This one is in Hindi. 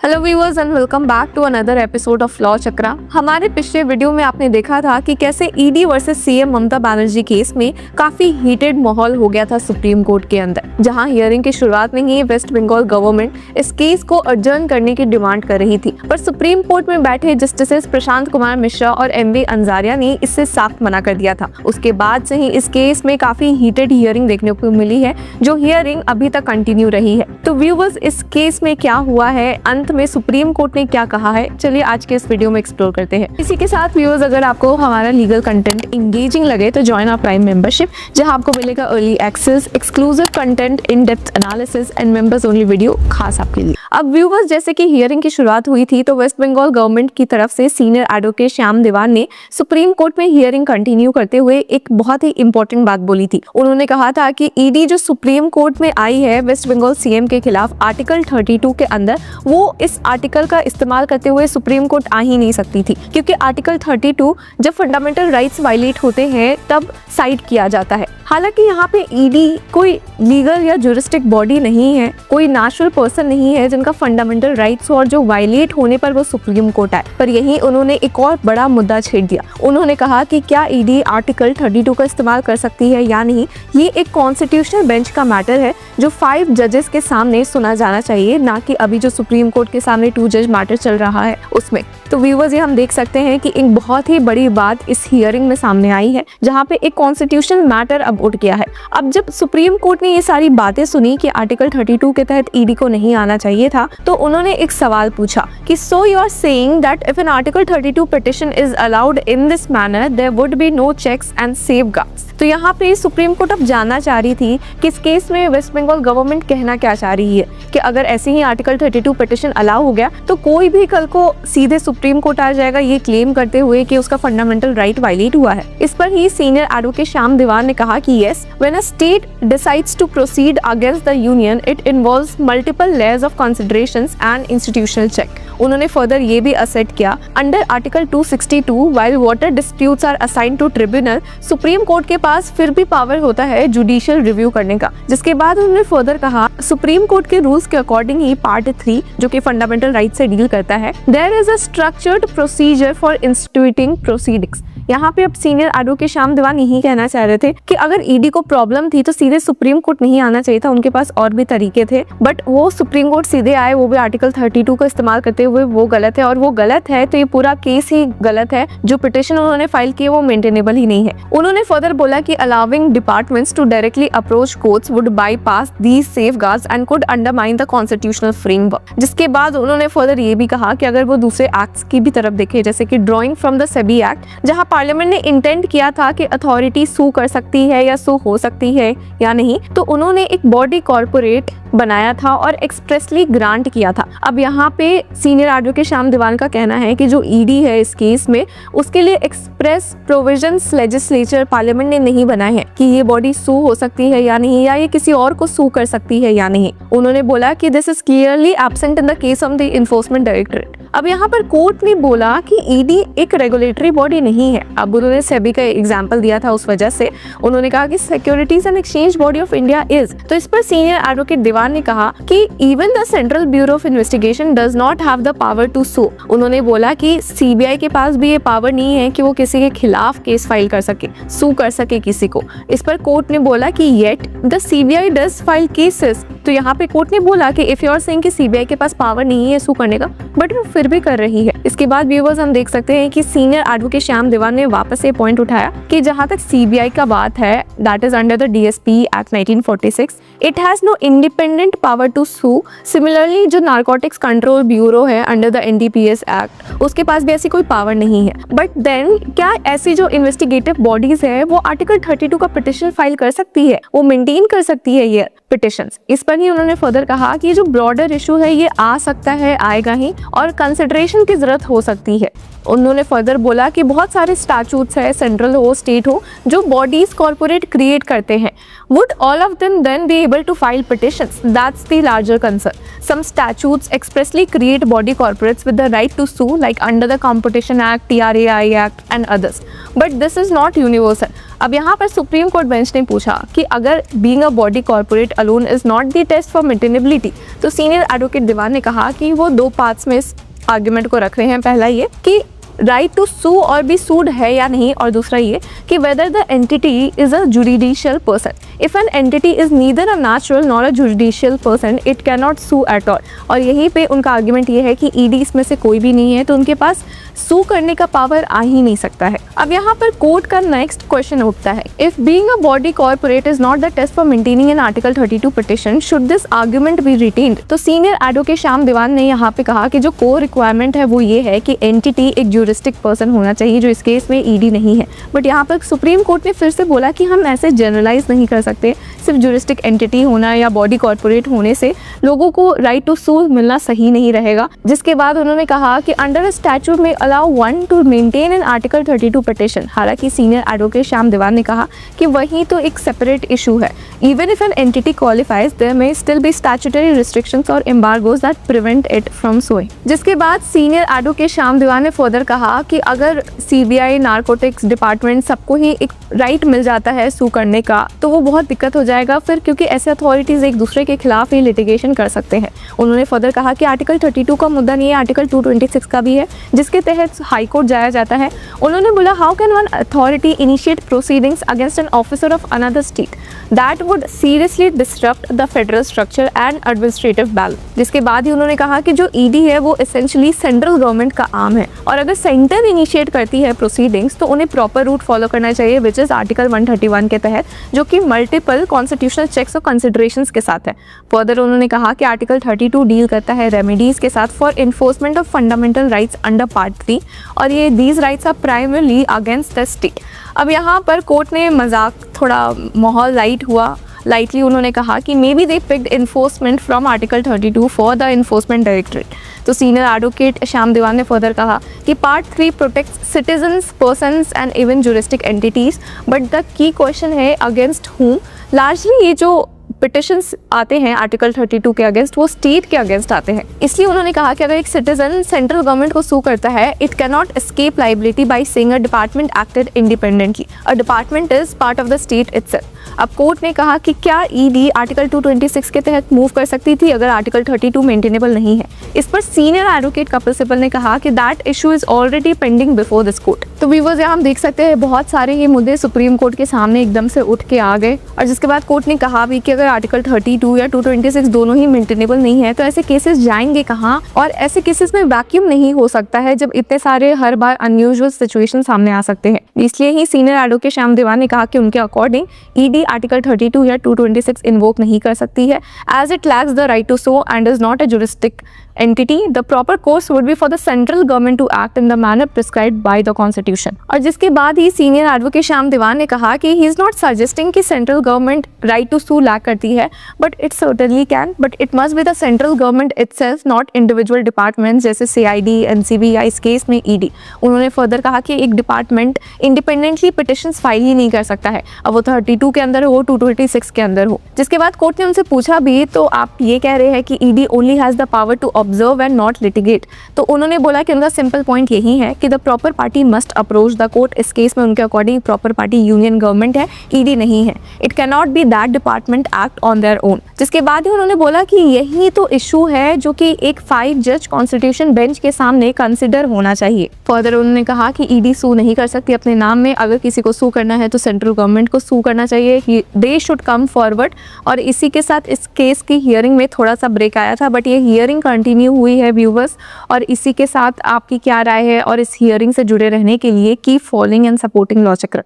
Hello viewers and welcome back to another episode of law Chakra. हमारे पिछले वीडियो में आपने देखा था कि कैसे ED versus CM Mamata Banerjee case में काफी हीटेड माहौल हो गया था सुप्रीम कोर्ट के अंदर, जहां हियरिंग की शुरुआत में ही वेस्ट बंगाल गवर्नमेंट इस केस को अडजर्न करने की डिमांड कर रही थी, पर सुप्रीम कोर्ट में बैठे जस्टिस प्रशांत कुमार मिश्रा और एमवी अंजारिया ने इससे साफ मना कर दिया था। उसके बाद से ही इस केस में काफी हीटेड हियरिंग देखने को मिली है, जो हियरिंग अभी तक कंटिन्यू रही है। तो व्यूअर्स, इस केस में क्या हुआ है, अंत में सुप्रीम कोर्ट ने क्या कहा है, चलिए आज के इस वीडियो में एक्सप्लोर करते हैं। इसी के साथ व्यूअर्स, अगर आपको हमारा लीगल कंटेंट इंगेजिंग लगे तो ज्वाइन आवर प्राइम मेंबरशिप, जहां आपको मिलेगा early access, exclusive content, in depth analysis and members only video खास आपके लिए। अब व्यूअर्स, जैसे कि हियरिंग की शुरुआत हुई थी तो वेस्ट बंगाल गवर्नमेंट की तरफ से सीनियर एडवोकेट श्याम देवान ने सुप्रीम कोर्ट में हियरिंग कंटिन्यू करते हुए एक बहुत ही इंपॉर्टेंट बात बोली थी। उन्होंने कहा था कि ईडी जो सुप्रीम कोर्ट में आई है वेस्ट बंगाल सीएम के खिलाफ आर्टिकल 32 के अंदर, वो इस आर्टिकल का इस्तेमाल करते हुए सुप्रीम कोर्ट आ ही नहीं सकती थी, क्योंकि आर्टिकल 32 जब फंडामेंटल राइट्स वायलेट होते हैं तब साइड किया जाता है। हालांकि यहाँ पे ईडी कोई लीगल या ज्यूरिस्टिक बॉडी नहीं है, कोई नेचुरल पर्सन नहीं है जिनका फंडामेंटल राइट्स और जो वायलेट होने पर वो सुप्रीम कोर्ट आए। पर यही उन्होंने एक और बड़ा मुद्दा छेड़ दिया। उन्होंने कहा कि क्या ईडी आर्टिकल 32 का इस्तेमाल कर सकती है या नहीं, ये एक कॉन्स्टिट्यूशनल बेंच का मैटर है जो 5 जजेस के सामने सुना जाना चाहिए, ना कि अभी जो सुप्रीम कोर्ट के सामने 2 जज मैटर चल रहा है उसमें। तो व्यूअर्स, ये हम देख सकते हैं कि एक बहुत ही बड़ी बात इस हियरिंग में सामने आई है, जहां पे एक कॉन्स्टिट्यूशनल मैटर अब उठ गया है। अब जब सुप्रीम कोर्ट ने ये सारी बातें सुनी कि आर्टिकल 32 के तहत ईडी को नहीं आना चाहिए था, तो उन्होंने एक सवाल पूछा कि so you are saying that if an article 32 petition is allowed in this manner there would be no checks and safeguards. तो यहाँ पे सुप्रीम कोर्ट अब जानना चाह रही थी कि इस केस में वेस्ट बंगाल गवर्नमेंट कहना क्या चाह रही है, कि अगर ऐसे ही आर्टिकल 32 पिटिशन अलाउ हो गया तो कोई भी कल को सीधे सुप्रीम कोर्ट आ जाएगा ये क्लेम करते हुए कि उसका फंडामेंटल राइट वायलेट हुआ है। इस पर ही सीनियर एडवोकेट श्याम देवान ने कहा कि yes, when a state decides to proceed against the union it involves multiple layers of considerations and institutional check. उन्होंने फर्दर ये भी असर्ट किया, under article 262 while water disputes are assigned to tribunal, supreme court के पास फिर भी पावर होता है जुडिशियल रिव्यू करने का। जिसके बाद उन्होंने फर्दर कहा, सुप्रीम कोर्ट के रूल्स के अकॉर्डिंग ही पार्ट 3 जो कि फंडामेंटल राइट से डील करता है, there is a structured procedure for instituting proceedings. यहाँ पे अब सीनियर एडवोकेट श्याम देवान यही कहना चाह रहे थे कि अगर ईडी को प्रॉब्लम थी तो सीधे सुप्रीम कोर्ट नहीं आना चाहिए था, उनके पास और भी तरीके थे, बट वो सुप्रीम कोर्ट सीधे आए, वो भी आर्टिकल 32 का इस्तेमाल करते हुए। वो गलत है, और वो गलत है तो ये पूरा केस ही गलत है। जो पिटिशन उन्होंने फाइल किए वो मेंटेनेबल ही नहीं है। उन्होंने फर्दर बोला कि allowing departments to directly approach courts would bypass these safeguards and could undermine the constitutional framework. जिसके बाद उन्होंने फर्दर ये भी कहा कि अगर वो दूसरे एक्ट्स की भी तरफ देखे, जैसे कि drawing from the SEBI act, जहां पार्लियामेंट ने इंटेंट किया था कि अथॉरिटी सू कर सकती है या सू हो सकती है या नहीं, तो उन्होंने एक बॉडी कॉर्पोरेट बनाया था और एक्सप्रेसली ग्रांट किया था। अब यहाँ पे सीनियर एडवोकेट श्याम देवान का कहना है कि जो ईडी है इस केस में, उसके लिए एक्सप्रेस प्रोविजंस लेजिस्लेचर पार्लियामेंट ने नहीं बनाए हैं कि ये बॉडी सू हो सकती है या नहीं, या ये किसी और को सू कर सकती है या नहीं। उन्होंने बोला कि this is clearly absent in the case of the enforcement directorate. अब यहाँ पर कोर्ट ने बोला कि ईडी एक रेगुलेटरी बॉडी नहीं है। अब उन्होंने सेबी का एग्जाम्पल दिया था, उस वजह से उन्होंने कहा कि securities and exchange body of India is. तो इस पर सीनियर एडवोकेट देवान ने कहा कि even the central bureau of investigation does not have the power to sue. उन्होंने बोला कि सीबीआई के पास भी ये पावर नहीं है कि वो किसी के खिलाफ केस फाइल कर सके, सू कर सके किसी को। इस पर कोर्ट ने बोला कि yet the CBI does file cases. तो यहाँ पे कोर्ट ने बोला कि इफ यू आर सेइंग कि सीबीआई के पास पावर नहीं है सू करने का, बट वो फिर भी कर रही है। इसके बाद व्यूअर्स, हम देख सकते हैं कि सीनियर एडवोकेट श्याम देवान ने वापस ये पॉइंट उठाया कि जहां तक सीबीआई का बात है, that is under the DSP act 1946, it has no independent power to sue. Similarly जो नारकोटिक्स कंट्रोल ब्यूरो है अंडर द एनडीपीएस एक्ट, उसके पास भी ऐसी कोई पावर नहीं है। बट देन क्या ऐसी जो इन्वेस्टिगेटिव बॉडीज है वो आर्टिकल 32 का पिटिशन फाइल कर सकती है, वो मेंटेन कर सकती है ये पिटिशंस? इस पर ही उन्होंने फर्दर कहा कि जो ब्रॉडर इशू है ये आ सकता है, आएगा ही, और कंसिडरेशन की जरूरत हो सकती है। उन्होंने फर्दर बोला कि बहुत सारे स्टैट्यूट्स है, सेंट्रल हो, स्टेट हो, जो बॉडीज कॉर्पोरेट क्रिएट करते हैं, would all of them then be able to file petitions? That's the larger concern. Some statutes expressly create body corporates with the right to sue, like under the Competition Act, TRAI Act and others. But this is not universal. अब यहाँ पर सुप्रीम कोर्ट बेंच ने पूछा कि अगर being a body corporate alone is not the test for maintainability, तो सीनियर एडवोकेट दीवान ने कहा कि वो दो पार्ट्स में इस आर्ग्यूमेंट को रख रहे हैं। पहला ये कि राइट टू सू और बी सूड है या नहीं, और दूसरा ये कि whether the entity is a judicial person. If an entity is neither a natural nor a judicial person it can not sue at all. और यहीं पे उनका आर्ग्यूमेंट ये है कि ईडी इसमें से कोई भी नहीं है, तो उनके पास सू करने का पावर आ ही नहीं सकता है। अब यहाँ पर कोर्ट का नेक्स्ट क्वेश्चन उठता है, if being a body corporate is not the test for maintaining an article 32 petition should this argument be retained. तो सीनियर एडवोकेट श्याम दीवान ने यहाँ पे कहा कि जो कोर रिक्वायरमेंट है वो ये है कि एंटिटी एक ज्यूरिस्टिक पर्सन होना चाहिए, जो इस केस में ईडी नहीं है। बट यहाँ पर सुप्रीम कोर्ट ने फिर से बोला कि हम ऐसे जनरलाइज नहीं कर सकते, सिर्फ ज्यूरिस्टिक एंटिटी होना या बॉडी कॉर्पोरेट होने से लोगों को राइट टू सू मिलना सही नहीं रहेगा। जिसके बाद उन्होंने कहा कि अंडर अ स्टैट्यूट में allow one to maintain an article 32 petition. हालांकि सीनियर एडवोकेट श्याम दीवान ने कहा कि वही तो एक सेपरेट इशू है। Even if an entity qualifies there may still be statutory restrictions और embargoes that prevent it from suing. जिसके बाद सीनियर एडवोकेट श्याम दीवान ने फर्दर कहा कि अगर सीबीआई, नारकोटिक्स डिपार्टमेंट सबको ही एक राइट मिल जाता है सू करने का, तो वो बहुत दिक्कत हो जाएगा फिर, क्योंकि ऐसे अथॉरिटीज एक दूसरे के खिलाफ ही लिटिगेशन कर सकते हैं। उन्होंने फर्दर कहा कि आर्टिकल 32 का मुद्दा नहीं है, आर्टिकल 226 का भी है, जिसके तहत हाई कोर्ट जाया जाता है। उन्होंने बोला, how can one authority initiate proceedings against an officer of another state that would seriously disrupt the federal structure and administrative balance. जिसके बाद ही उन्होंने कहा कि जो ईडी है वो एसेंशियली सेंट्रल गवर्नमेंट का आर्म है, और अगर सेंटर इनिशिएट करती है प्रोसीडिंग्स तो उन्हें प्रॉपर रूट फॉलो करना चाहिए, विच इज आर्टिकल 131 के तहत, जो कि मल्टीपल कॉन्स्टिट्यूशनल चेक्स और कंसिडरेशंस के साथ है। फर्दर उन्होंने कहा कि आर्टिकल 32 डील करता है रेमेडीज के साथ for enforcement of fundamental rights under part 3, और ये these rights are primarily against the state. अब यहाँ पर कोर्ट ने मजाक, थोड़ा माहौल लाइट हुआ, लाइटली उन्होंने कहा कि maybe they picked enforcement from article 32 for the enforcement directorate. तो सीनियर एडवोकेट श्याम दीवान ने फर्दर कहा कि part 3 protects citizens, persons and even juristic entities, but the key question है अगेंस्ट हूम। लार्जली ये जो पिटिशंस आते हैं आर्टिकल 32 के अगेंस्ट, वो स्टेट के अगेंस्ट आते हैं। इसलिए उन्होंने कहा कि अगर एक सिटीजन सेंट्रल गवर्नमेंट को सू करता है, it can not escape liability by saying a department acted independently, a department is part of the state itself. अब कोर्ट ने कहा कि क्या ईडी आर्टिकल 226 के तहत मूव कर सकती थी अगर आर्टिकल 32 मेंटेनेबल नहीं है। इस पर सीनियर एडवोकेट कपिल सिब्बल ने कहा कि that issue is already pending before this court. तो व्यूअर्स, यहाँ हम देख सकते हैं बहुत सारे ये मुद्दे सुप्रीम कोर्ट के सामने एकदम से उठ के आ गए, और जिसके बाद कोर्ट ने कहा भी कि अगर आर्टिकल 32 या 226 दोनों ही मेंटेनेबल नहीं है तो ऐसे केसेस जाएंगे कहाँ, और ऐसे केसेस में वैक्यूम नहीं हो सकता है जब इतने सारे हर बार अनयूजुअल सिचुएशन सामने आ सकते हैं। इसलिए ही सीनियर एडवोकेट श्याम दीवान ने कहा कि उनके अकॉर्डिंग ईडी आर्टिकल 32 या 226 इन्वोक नहीं कर सकती है, as it lacks the right to sue and is not a juristic entity. The proper course would be for the central government to act in the manner prescribed by the constitution. और जिसके बाद ही सीनियर एडवोकेट श्याम दीवान ने कहा कि he is not suggesting कि central government right to sue lack करती है, but it certainly can, but it must be the central government itself, not individual departments जैसे CID, NCB या इस केस में ED। उन्होंने फर्दर कहा कि एक डिपार्टमेंट इंडिपेंडेंटली पिटिशंस फाइल ही नहीं कर सकता है, अब वो 32 के अंदर हो, 226 के अंदर हो। जिसके बाद कोर्ट ने उनसे पूछा भी, तो आप ये कह रहे हैं कि ED only has the power to observe and not litigate. तो उन्होंने बोला कि उनका सिंपल पॉइंट यही है कि the proper party must approach the court. इस केस में उनके according proper party union government है, ईडी नहीं है। It can not be that department act on their own. जिसके बाद ही उन्होंने बोला कि यही तो इशू है जो कि एक 5 जज कॉन्स्टिट्यूशन बेंच के सामने कंसिडर होना चाहिए। फर्दर उन्होंने कहा कि ईडी सू नहीं कर सकती अपने नाम में, अगर किसी को सू करना है तो सेंट्रल गवर्नमेंट को सू करना चाहिए, दे शुड कम फॉरवर्ड। और इसी के साथ इस केस की हियरिंग में थोड़ा सा ब्रेक आया था, बट ये हियरिंग कंटिन्यू हुई है व्यूवर्स। और इसी के साथ आपकी क्या राय है, और इस हियरिंग से जुड़े रहने के लिए keep following and supporting law चक्र।